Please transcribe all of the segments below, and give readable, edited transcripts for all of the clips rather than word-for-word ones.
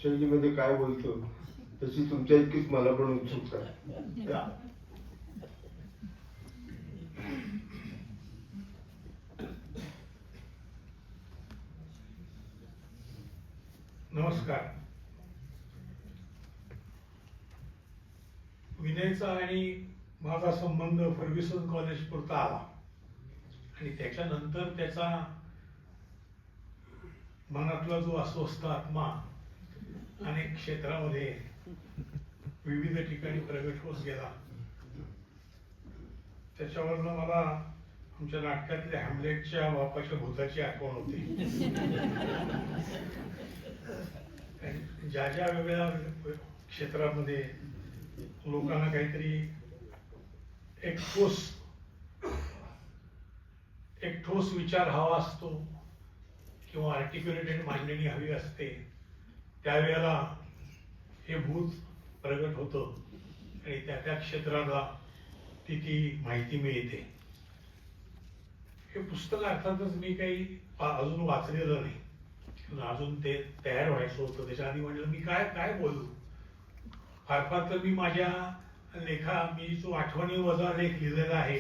शैलीमध्ये काय बोलतो तशी तुमच्या इतकीच मला पण उत्सुकता आहे. नमस्कार. विनयचा आणि माझा संबंध फर्ग्युसन कॉलेज पुरता आला आणि त्याच्यानंतर त्याचा मनातला जो अस्वस्थ आत्मा अनेक क्षेत्रामध्ये विविध ठिकाणी प्रगट होत गेला. त्याच्यावरनं मला आमच्या नाटकातल्या हॅमलेटच्या बापाच्या भूताची आठवण होती. ज्या ज्या वेगळ्या क्षेत्रामध्ये लोकांना काहीतरी एक ठोस विचार हवा असतो किंवा आर्टिक्युलेटेड मांडणी हवी असते, त्यावेळेला हे भूत प्रगट होतं आणि त्या त्या क्षेत्राला ती माहिती मिळते. हे पुस्तक अर्थातच मी काही अजून वाचलेलं नाही, अजून ते तयार व्हायचं होतं. त्याच्या आधी म्हटलं मी काय काय बोलू. फार फार तर मी माझ्या मी जो आठवणी वजा लेख लिहिलेला आहे,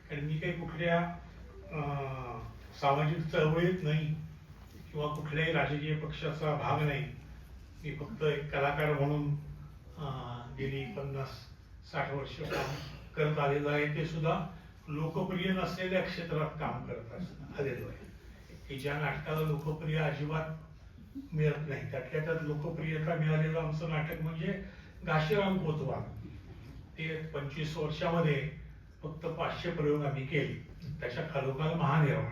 कारण मी काही कुठल्या सामाजिक चळवळीत नाही किंवा कुठल्याही राजकीय पक्षाचा भाग नाही. मी फक्त एक कलाकार म्हणून गेली 50-60 वर्ष काम करत आलेलो आहे. ते सुद्धा लोकप्रिय नसलेल्या क्षेत्रात काम करत आलेलो आहे, की ज्या नाटकाला लोकप्रिय अजिबात मिळत नाही. त्यातल्या त्यात लोकप्रियता मिळालेलं आमचं नाटक म्हणजे घाशीराम कोतवाल. ते 25 वर्षामध्ये फक्त 500 प्रयोग आम्ही केले. त्याच्या खालोखाल महानिर्वाण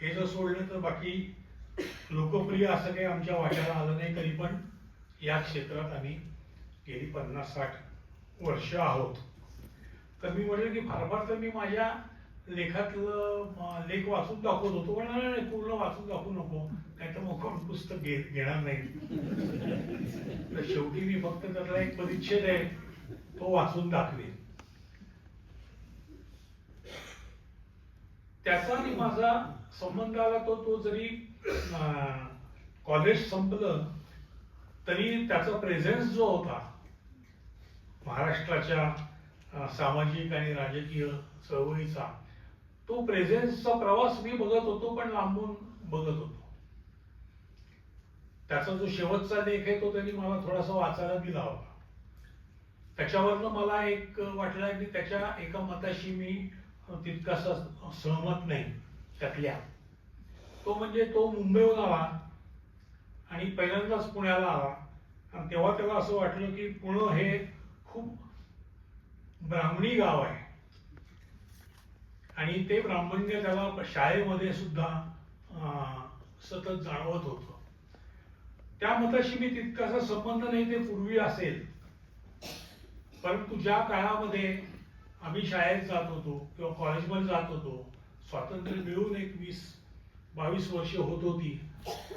हे जर सोडलं तर बाकी लोकप्रिय असं काही आमच्या वाट्याला आलं नाही. तरी पण या क्षेत्रात आम्ही गेली 50-60 वर्ष आहोत. तर मी म्हटलं की फार फार तर मी माझ्या लेखातलं लेख वाचून दाखवत होतो, पण नाही पूर्ण वाचून दाखवू नको, नाही तर मग कोण पुस्तक घेणार नाही. तर शेवटी मी फक्त त्यातला एक परिच्छेद आहे तो वाचून दाखवेन. त्याचा आणि माझा संबंध आला तो जरी कॉलेज संपलं तरी त्याचा प्रेझेन्स जो होता महाराष्ट्राच्या सामाजिक आणि राजकीय चळवळीचा, तो प्रेझेन्सचा प्रवास मी बघत होतो, पण लांबून बघत होतो. त्याचा जो शेवटचा लेख आहे तो त्यांनी मला थोडासा वाचायला दिला होता. त्याच्यावरनं मला एक वाटलं की त्याच्या एका मताशी मी तितकासा सहमत नाही. त्यातल्या तो म्हणजे तो मुंबईहून आला आणि पहिल्यांदाच पुण्याला आला आणि तेव्हा त्याला असं वाटलं की पुणे हे खूप ब्राह्मणी गाव आहे आणि ते ब्राह्मण्य त्याला शाळेमध्ये सुद्धा सतत जाणवत होतं. त्या मताशी मी तितकासा संबंध नाही, ते पूर्वी असेल. परंतु ज्या काळामध्ये आम्ही शाळेत जात होतो किंवा कॉलेजमध्ये जात होतो, स्वातंत्र्य मिळून एक 20-22 वर्ष होत होती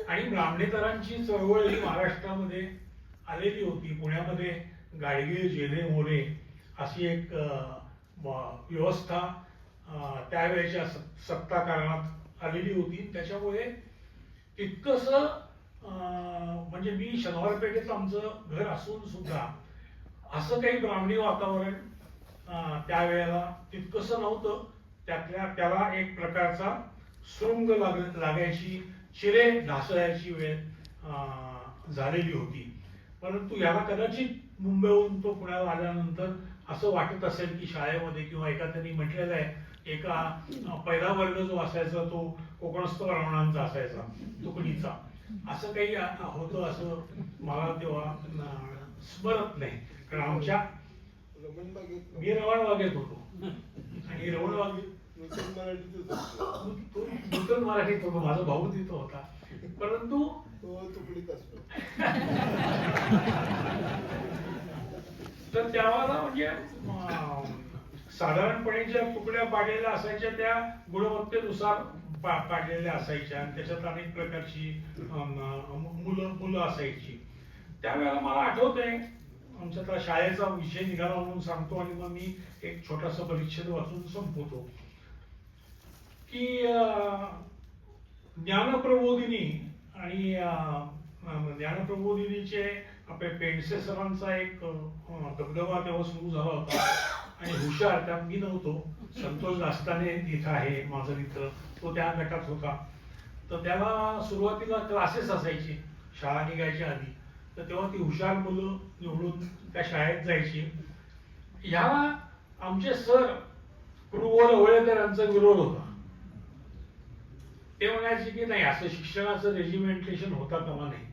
आणि ब्राह्मणेतरांची चळवळ ही महाराष्ट्रामध्ये आलेली होती. पुण्यामध्ये गाडगे जेधे मोरे अशी एक व्यवस्था त्यावेळेच्या सत्ता कारणात आलेली होती. त्याच्यामुळे तितकंस म्हणजे मी शनिवार पेठेत आमचं घर असून सुद्धा असं काही ब्राह्मणी वातावरण त्यावेळेला तितकंसं नव्हतं. त्याला एक प्रकारचा शृंग लागायची, चिरे ढासळायची वेळ झालेली होती. परंतु याला कदाचित मुंबईहून तो पुण्याला आल्यानंतर असं वाटत असेल की शाळेमध्ये किंवा एका त्यांनी म्हटलेलं आहे, एका पहिला वर्ग जो असायचा तो कोकणस्थ ब्राह्मणांचा असायचा, तुकडीचा, असं काही होतं असं मला तेव्हा स्मरत नाही. कारण आमच्या मी रवणबागेत होतो आणि रवणबागेत नूतन मराठीत होतो. माझा भाऊ तिथं होता, परंतु तुकडीत असतो. तर त्यावेळेला म्हणजे साधारणपणे ज्या तुकड्या पाडलेल्या असायच्या त्या गुणवत्तेनुसार पाडलेल्या असायच्या आणि त्याच्यात अनेक प्रकारची मुलं असायची. त्यावेळेला मला आठवतंय आमच्या शाळेचा विषय निघाला म्हणून सांगतो आणि मग मी एक छोटासा परिच्छेद वाचून संपवतो की ज्ञानप्रबोधिनी आणि ज्ञानप्रबोधिनीचे आपले पेंडसे सरांचा एक दबदबा तेव्हा सुरू झाला होता आणि हुशार त्यात मी नव्हतो, संतोष दास्ताने इथं आहे माझा मित्र, तो त्या गटात होता. तर त्याला सुरुवातीला क्लासेस असायचे शाळा निघायच्या आधी, तर तेव्हा ती हुशार मुलं निवडून त्या शाळेत जायची. ह्याला आमचे सर कुरुवर ओळेकर यांचा विरोध होता. ते म्हणायचे की नाही, असं शिक्षणाचं रेजिमेंटेशन होता कामा नाही.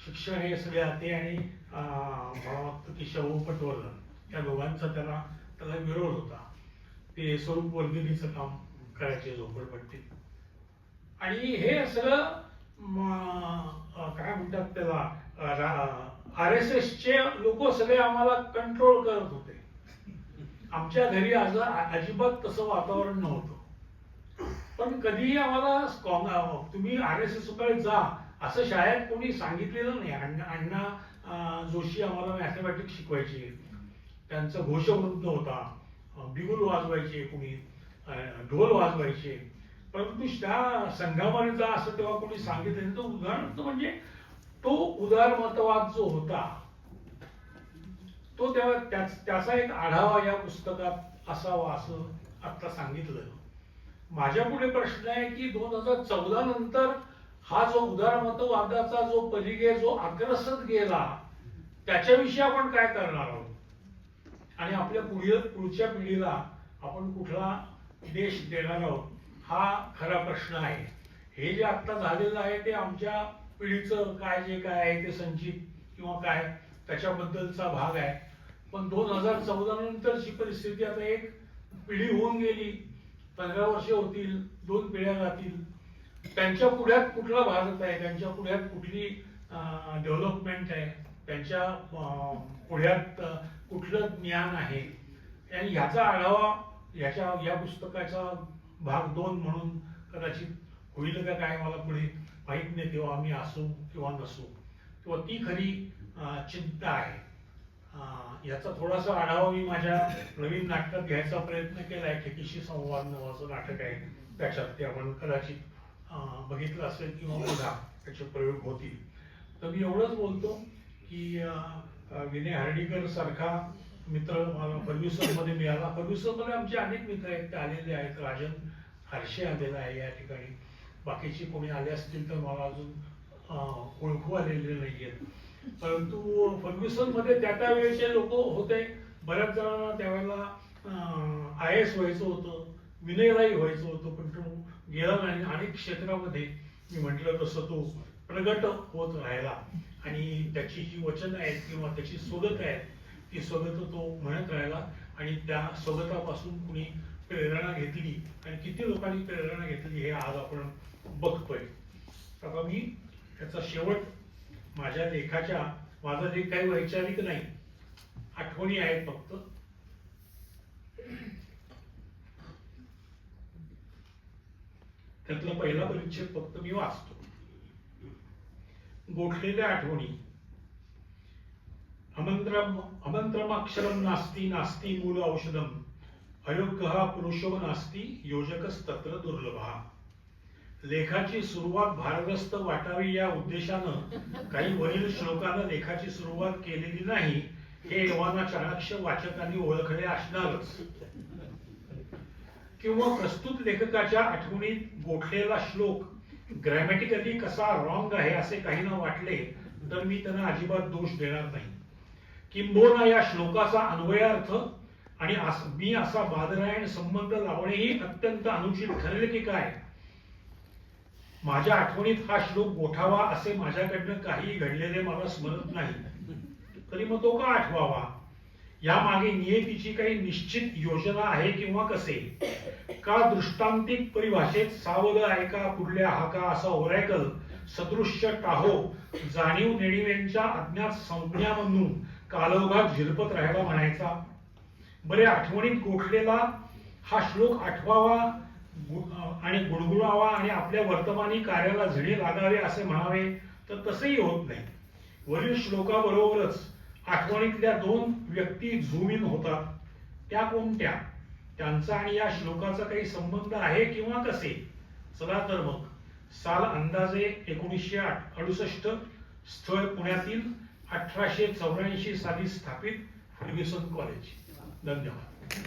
शिक्षण हे सगळे ते आणि मला वाटतं की शाहू पटवर्धन या दोघांचा त्याला विरोध होता. ते स्वरूप वर्धिनीचं काम करायचे झोपडपट्टीत. आणि हे सगळं काय म्हणतात त्याला, RSS चे लोक सगळे आम्हाला कंट्रोल करत होते. आमच्या घरी अजिबात तसं वातावरण नव्हतं. पण कधीही आम्हाला तुम्ही RSS कडे जा असं शाळेत कोणी सांगितलेलं नाही. अण्णा जोशी आम्हाला मॅथमॅटिक्स शिकवायचे, त्यांचा घोषवृंद होता, बिगुल वाजवायचे, कोणी ढोल वाजवायचे. परंतु त्या संघामध्ये जा असं तेव्हा कोणी सांगितलं नाही. तो उदाहरण म्हणजे तो उदारमतवाद जो होता तो तेव्हा त्याचा एक आढावा या पुस्तकात असावा असं आता सांगितलं. माझ्या पुढे प्रश्न आहे की 2014 नंतर हा जो उदारमतवादाचा जो पलीकडे जो अग्रसर गेला त्याच्याविषयी आपण काय करणार आहोत आणि आपल्या पुढच्या पिढीला आपण कुठला देश देणार आहोत हा खरा प्रश्न आहे. हे जे आता झालेलं आहे ते आमच्या पिढीचं जे काय आहे ते संचित किंवा काय त्याच्याबद्दलचा भाग आहे. पण 2014 नंतरची परिस्थिती, आता एक पिढी होऊन गेली, 15 वर्ष होतील, 2 पिढ्या जातील, त्यांच्या पुढ्यात कुठला भारत आहे, त्यांच्या पुढ्यात कुठली डेव्हलपमेंट आहे, त्यांच्या पुढ्यात कुठलं ज्ञान आहे, आणि ह्याचा आढावा या पुस्तकाचा भाग 2 म्हणून कदाचित होईल का काय मला पुढे माहित नाही. तेव्हा आम्ही असू किंवा नसू, किंवा ती खरी चिंता आहे. याचा थोडासा आढावा मी माझ्या नवीन नाटकात घ्यायचा प्रयत्न केलाय. ठेकीशी संवाद नावाचं नाटक आहे, त्याच्यात ते आपण कदाचित बघितलं असेल किंवा पुन्हा त्याचे प्रयोग होतील. तर मी एवढंच बोलतो की विनय हर्डीकर सारखा मित्र मला फर्ग्युसन मध्ये मिळाला. फर्ग्युसन मध्ये आमचे अनेक मित्र आहेत, ते आलेले आहेत. राजन हर्षे आलेला आहे या ठिकाणी, बाकीचे कोणी आले असतील तर मला अजून ओळखू आलेले नाहीयेत. परंतु फर्ग्युसन मध्ये त्या वेळेचे लोक होते. बऱ्याच जणांना त्यावेळेला IAS व्हायचं होतं, विनयलाही व्हायचं होतं, पण तो गेला नाही. अनेक क्षेत्रामध्ये मी म्हटलं तसं तो प्रगट होत राहिला आणि त्याची जी वचनं आहेत किंवा त्याची स्वगत आहे ती स्वगत तो म्हणत राहिला. आणि त्या स्वगतापासून कुणी प्रेरणा घेतली आणि किती लोकांनी प्रेरणा घेतली हे आज आपण बघतोय. आता मी त्याचा शेवट माझ्या लेखाच्या, माझं जे काही वैचारिक नाही, आठवणी आहेत फक्त. त्यातला पहिला परिच्छेद फक्त मी वाचतो. गोठलेल्या आठवणी. अमंत्रमाक्षरम नास्ति नास्ति मूल औषधम अयोग्य पुरुषो नास्ति योजकस्तत्र दुर्लभा. लेखाची सुरुवात भारदस्त वाटावी या उद्देशानं काही वरील श्लोकानं लेखाची सुरुवात केलेली नाही हे एव्हाना चाणक्य वाचकांनी ओळखले असणारच. किंवा प्रस्तुत लेखकाच्या आठवणीत गोठलेला श्लोक ग्रॅमॅटिकली कसा रॉंग आहे असे काहींना वाटले तर मी त्यांना अजिबात दोष देणार नाही. किंबहुना या श्लोकाचा अन्वयार्थ आणि मी असा बादरायण संबंध लावणेही अत्यंत अनुचित ठरेल की काय. माझ्या आठवणीत हा श्लोक गोठावा असे माझ्याकडनं काही घडलेले मला स्मरत नाही. तरी मग तो का आठवावा, यामागे नियतीची काही निश्चित योजना आहे किंवा कसे. का दृष्टांतिक परिभाषेत सावध ऐका पुढल्या हाका असा ओरॅकल सदृश्य टाहो जाणीव नेणिवेंच्या अज्ञात संज्ञा म्हणून कालोघात झिरपत राहायला म्हणायचा. बरे, आठवणीत गोठलेला हा श्लोक आठवावा आणि गुणगुणावा आणि आपल्या वर्तमानी कार्याला झिणे लागावे असे म्हणावे तर तसेही होत नाही. वरील श्लोकाबरोबरच आठवणीतल्या 2 व्यक्ती झूम इन होतात. त्या कोणत्या, त्यांचा आणि या श्लोकाचा काही संबंध आहे किंवा कसे. चला तर मग साल अंदाजे 1968, स्थळ पुण्यातील 1884 साली स्थापित फर्ग्युसन कॉलेज. धन्यवाद.